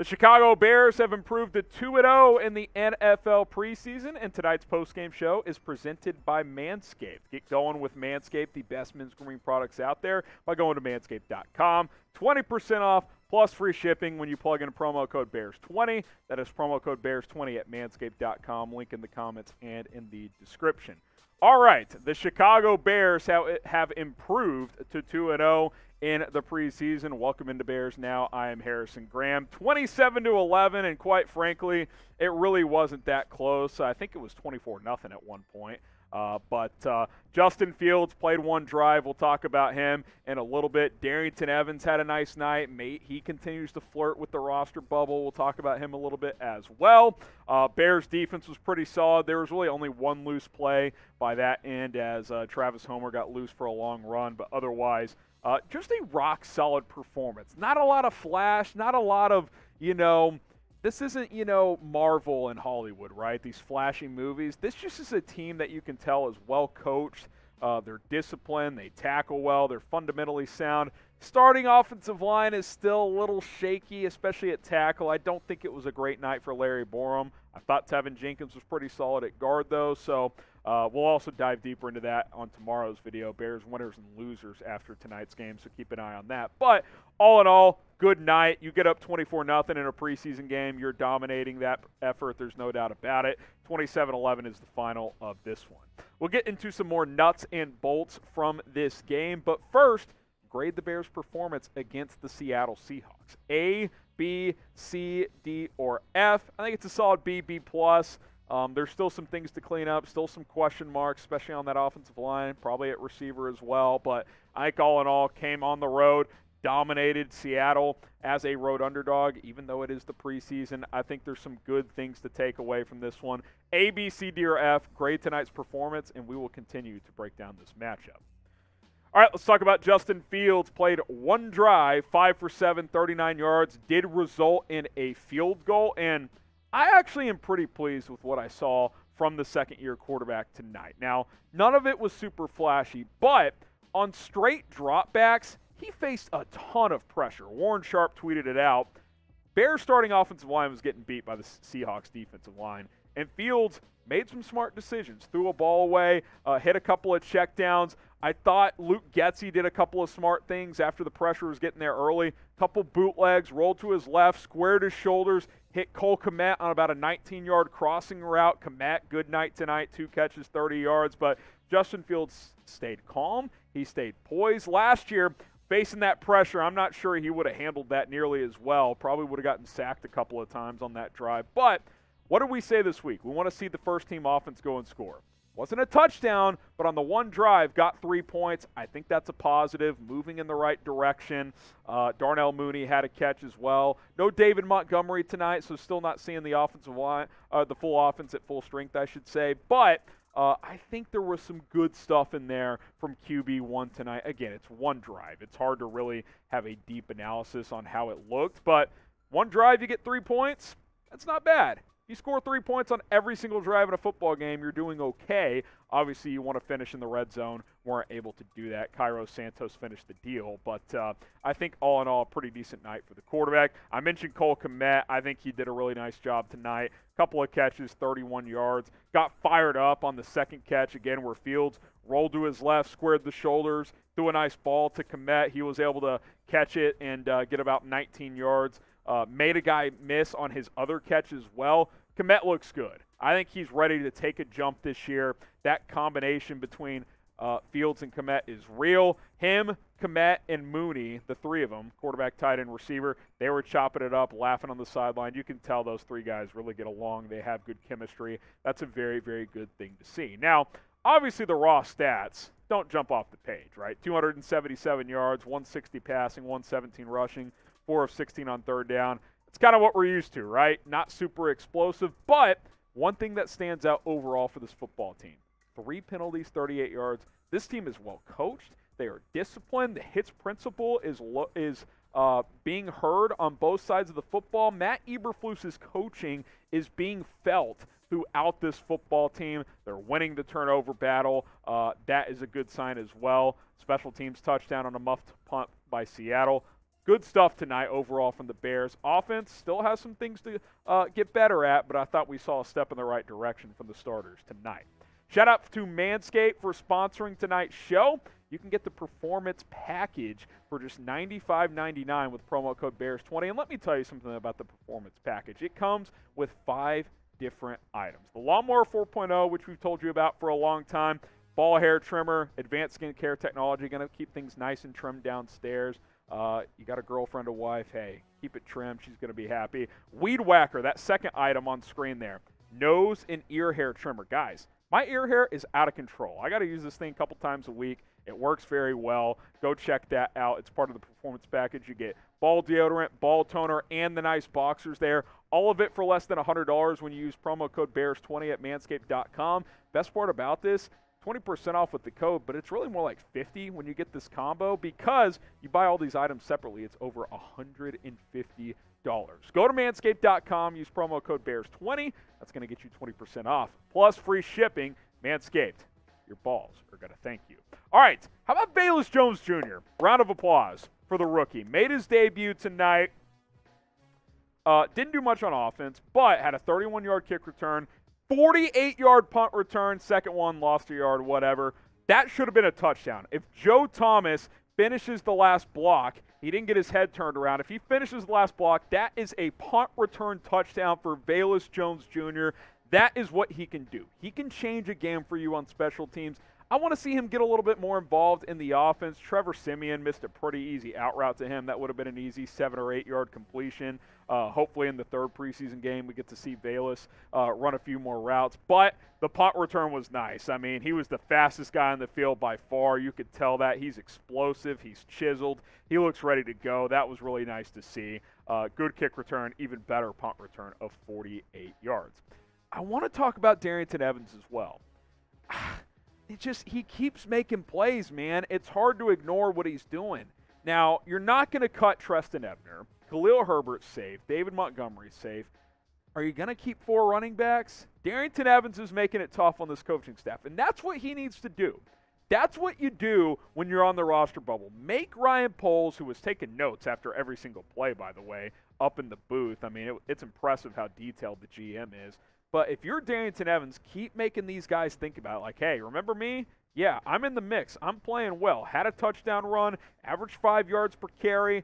The Chicago Bears have improved to 2-0 in the NFL preseason, and tonight's postgame show is presented by Manscaped. Get going with Manscaped, the best men's grooming products out there, by going to manscaped.com. 20% off plus free shipping when you plug in promo code BEARS20. That is promo code BEARS20 at manscaped.com. Link in the comments and in the description. All right, the Chicago Bears have improved to 2-0 in the preseason. Welcome into Bears Now. I am Harrison Graham. 27-11, and quite frankly, it really wasn't that close. I think it was 24-0 at one point. But Justin Fields played one drive. We'll talk about him in a little bit. Darrynton Evans had a nice night. He continues to flirt with the roster bubble. We'll talk about him a little bit as well. Bears defense was pretty solid. There was really only one loose play by that end as Travis Homer got loose for a long run. But otherwise, just a rock-solid performance. Not a lot of flash, not a lot of, this isn't, Marvel and Hollywood, right? These flashy movies. This just is a team that you can tell is well coached. They're disciplined. They tackle well. They're fundamentally sound. Starting offensive line is still a little shaky, especially at tackle. I don't think it was a great night for Larry Borom. I thought Tevin Jenkins was pretty solid at guard, though. So we'll also dive deeper into that on tomorrow's video. Bears winners and losers after tonight's game, so keep an eye on that. But all in all, good night. You get up 24-0 in a preseason game. You're dominating that effort. There's no doubt about it. 27-11 is the final of this one. We'll get into some more nuts and bolts from this game. But first, grade the Bears' performance against the Seattle Seahawks. A, B, C, D, or F. I think it's a solid B, B+. There's still some things to clean up, still some question marks, especially on that offensive line, probably at receiver as well. But I think all in all, came on the road, dominated Seattle as a road underdog, even though it is the preseason. I think there's some good things to take away from this one. A, B, C, D, or F, grade tonight's performance, and we will continue to break down this matchup. All right, let's talk about Justin Fields. Played one drive, 5 for 7, 39 yards, did result in a field goal, and I actually am pretty pleased with what I saw from the second-year quarterback tonight. Now, none of it was super flashy, but on straight dropbacks, he faced a ton of pressure. Warren Sharp tweeted it out. Bears starting offensive line was getting beat by the Seahawks defensive line, and Fields made some smart decisions. Threw a ball away, hit a couple of checkdowns. I thought Luke Getsy did a couple of smart things after the pressure was getting there early. Couple bootlegs, rolled to his left, squared his shoulders, hit Cole Kmet on about a 19-yard crossing route. Kmet, good night tonight, 2 catches, 30 yards. But Justin Fields stayed calm. He stayed poised. Last year, facing that pressure, I'm not sure he would have handled that nearly as well. Probably would have gotten sacked a couple of times on that drive. But what did we say this week? We want to see the first-team offense go and score. Wasn't a touchdown, but on the one drive, got 3 points. I think that's a positive, moving in the right direction. Darnell Mooney had a catch as well. No David Montgomery tonight, so still not seeing the offensive line, the full offense at full strength, I should say. But I think there was some good stuff in there from QB1 tonight. Again, it's one drive. It's hard to really have a deep analysis on how it looked. But one drive, you get 3 points. That's not bad. You score 3 points on every single drive in a football game, you're doing okay. Obviously, you want to finish in the red zone. Weren't able to do that. Cairo Santos finished the deal. But I think all in all, a pretty decent night for the quarterback. I mentioned Cole Kmet. I think he did a really nice job tonight. Couple of catches, 31 yards. Got fired up on the second catch, again, where Fields rolled to his left, squared the shoulders, threw a nice ball to Kmet. He was able to catch it and get about 19 yards. Made a guy miss on his other catch as well. Kmet looks good. I think he's ready to take a jump this year. That combination between Fields and Kmet is real. Him, Kmet, and Mooney, the three of them, quarterback, tight end, receiver, they were chopping it up, laughing on the sideline. You can tell those three guys really get along. They have good chemistry. That's a very, very good thing to see. Now, obviously the raw stats don't jump off the page, right? 277 yards, 160 passing, 117 rushing, 4 of 16 on third down. It's kind of what we're used to, right? Not super explosive, but one thing that stands out overall for this football team, 3 penalties, 38 yards. This team is well coached. They are disciplined. The hits principle is being heard on both sides of the football. Matt Eberflus's coaching is being felt throughout this football team. They're winning the turnover battle. That is a good sign as well. Special teams touchdown on a muffed punt by Seattle. good stuff tonight overall from the Bears. Offense still has some things to get better at, but I thought we saw a step in the right direction from the starters tonight. Shout out to Manscaped for sponsoring tonight's show. You can get the Performance Package for just $95.99 with promo code Bears20. And let me tell you something about the Performance Package. It comes with 5 different items. The Lawnmower 4.0, which we've told you about for a long time. Ball hair trimmer, advanced skincare technology, going to keep things nice and trimmed downstairs. You got a girlfriend, a wife, hey, keep it trimmed. She's going to be happy. Weed Whacker, that second item on screen there. Nose and ear hair trimmer. Guys, my ear hair is out of control. I got to use this thing a couple times a week. It works very well. Go check that out. It's part of the Performance Package. You get ball deodorant, ball toner, and the nice boxers there. All of it for less than $100 when you use promo code Bears20 at manscaped.com. Best part about this, 20% off with the code, but it's really more like $50 when you get this combo because you buy all these items separately. It's over $150. Go to manscaped.com, use promo code Bears20. That's going to get you 20% off, plus free shipping. Manscaped, your balls are going to thank you. All right, how about Velus Jones Jr.? Round of applause for the rookie. Made his debut tonight. Didn't do much on offense, but had a 31-yard kick return, 48-yard punt return, second one, lost a yard, whatever. That should have been a touchdown. If Joe Thomas finishes the last block, he didn't get his head turned around. If he finishes the last block, that is a punt return touchdown for Velus Jones Jr. That is what he can do. He can change a game for you on special teams. I want to see him get a little bit more involved in the offense. Trevor Siemian missed a pretty easy out route to him. That would have been an easy 7 or 8 yard completion. Hopefully in the third preseason game we get to see Velus run a few more routes. But the punt return was nice. I mean, he was the fastest guy on the field by far. You could tell that. He's explosive. He's chiseled. He looks ready to go. That was really nice to see. Good kick return, even better punt return of 48 yards. I want to talk about Darrynton Evans as well. He keeps making plays, man. It's hard to ignore what he's doing. Now, you're not going to cut Trestan Ebner. Khalil Herbert's safe. David Montgomery's safe. Are you going to keep 4 running backs? Darrynton Evans is making it tough on this coaching staff, and that's what he needs to do. That's what you do when you're on the roster bubble. Make Ryan Poles, who was taking notes after every single play, by the way, up in the booth. I mean, it's impressive how detailed the GM is. But if you're Darrynton Evans, keep making these guys think about it. Like, hey, remember me? Yeah, I'm in the mix. I'm playing well. Had a touchdown run, averaged 5 yards per carry.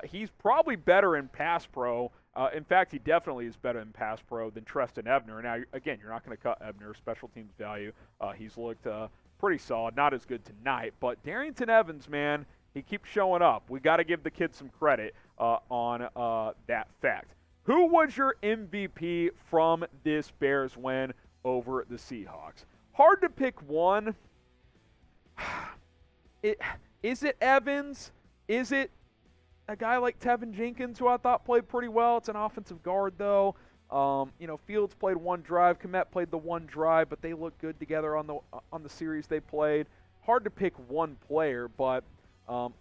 He's probably better in pass pro. In fact, he definitely is better in pass pro than Trestan Ebner. Now, again, you're not going to cut Ebner. Special teams value. He's looked pretty solid. Not as good tonight. But Darrynton Evans, man, he keeps showing up. We got to give the kid some credit on that fact. Who was your MVP from this Bears win over the Seahawks? Hard to pick one. Is it Evans? Is it a guy like Tevin Jenkins, who I thought played pretty well? It's an offensive guard, though. Fields played one drive. Kmet played the one drive, but they looked good together on the series they played. Hard to pick one player, but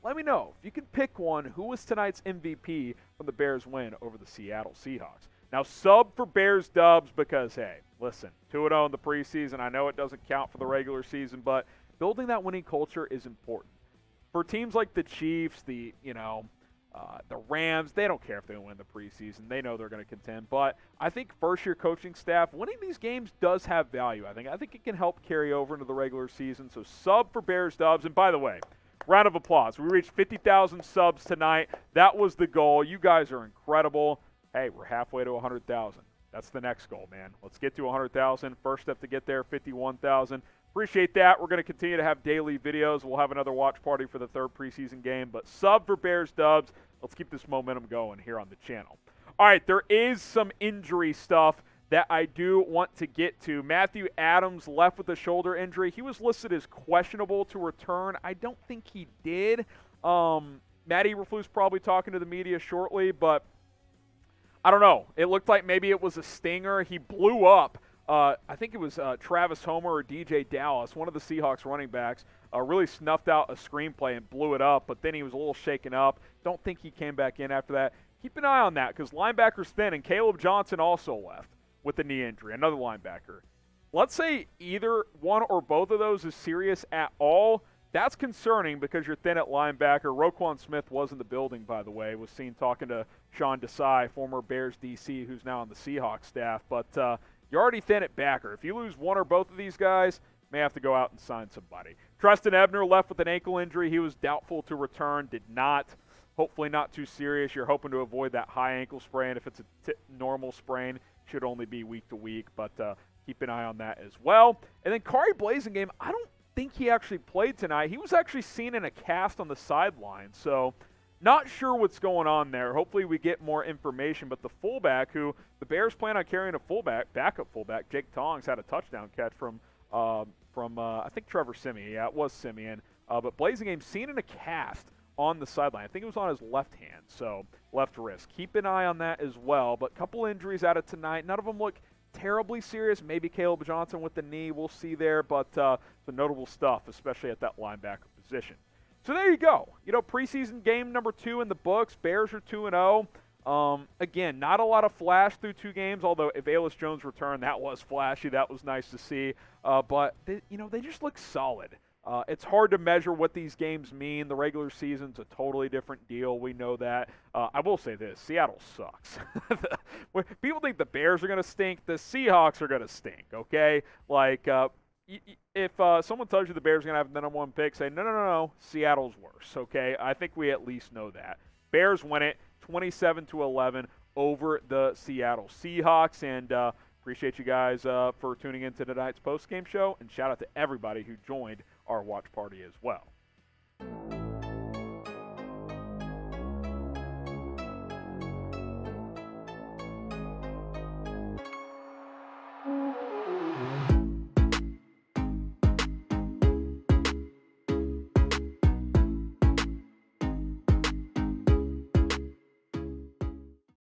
let me know. If you can pick one, who was tonight's MVP from the Bears win over the Seattle Seahawks? Now, sub for Bears dubs because, hey, listen, 2-0 in the preseason. I know it doesn't count for the regular season, but building that winning culture is important. For teams like the Chiefs, the Rams, they don't care if they win the preseason. They know they're going to contend. But I think first-year coaching staff, winning these games does have value. I think it can help carry over into the regular season. So sub for Bears dubs. And by the way, round of applause. We reached 50,000 subs tonight. That was the goal. You guys are incredible. Hey, we're halfway to 100,000. That's the next goal, man. Let's get to 100,000. First step to get there, 51,000. Appreciate that. We're going to continue to have daily videos. We'll have another watch party for the third preseason game. But sub for Bears dubs. Let's keep this momentum going here on the channel. All right, there is some injury stuff that I do want to get to. Matthew Adams left with a shoulder injury. He was listed as questionable to return. I don't think he did. Matt Eberflus probably talking to the media shortly, but I don't know. It looked like maybe it was a stinger. He blew up. I think it was Travis Homer or DJ Dallas, one of the Seahawks running backs, really snuffed out a screenplay and blew it up, but then he was a little shaken up. Don't think he came back in after that. Keep an eye on that because linebackers thin, and Caleb Johnson also left with a knee injury, another linebacker. Let's say either one or both of those is serious at all. that's concerning because you're thin at linebacker. Roquan Smith was in the building, by the way. Was seen talking to Sean Desai, former Bears DC, who's now on the Seahawks staff. But you're already thin at backer. If you lose one or both of these guys, may have to go out and sign somebody. Trestan Ebner left with an ankle injury. He was doubtful to return, did not. Hopefully not too serious. You're hoping to avoid that high ankle sprain. If it's a normal sprain, should only be week to week, but keep an eye on that as well. And then Khari Blasingame, I don't think he actually played tonight. He was actually seen in a cast on the sideline, so not sure what's going on there. Hopefully we get more information, but the fullback, who the Bears plan on carrying a backup fullback, Jake Tongs, had a touchdown catch from I think Trevor Siemian. Yeah, it was Siemian. But Blasingame seen in a cast on the sideline. I think it was on his left hand, so left wrist. Keep an eye on that as well. But a couple injuries out of tonight. None of them look terribly serious. Maybe Caleb Johnson with the knee. We'll see there. But some notable stuff, especially at that linebacker position. So there you go. Preseason game number 2 in the books. Bears are 2-0. Again, not a lot of flash through 2 games, although if Velus Jones returned, that was flashy. That was nice to see. But they just look solid. It's hard to measure what these games mean. The regular season's a totally different deal. We know that. I will say this. Seattle sucks. People think the Bears are going to stink. The Seahawks are going to stink, okay? Like, if someone tells you the Bears are going to have the number 1 pick, say, no, Seattle's worse, okay? I think we at least know that. Bears win it 27-11 over the Seattle Seahawks, and appreciate you guys for tuning in to tonight's postgame show, and shout out to everybody who joined our watch party as well.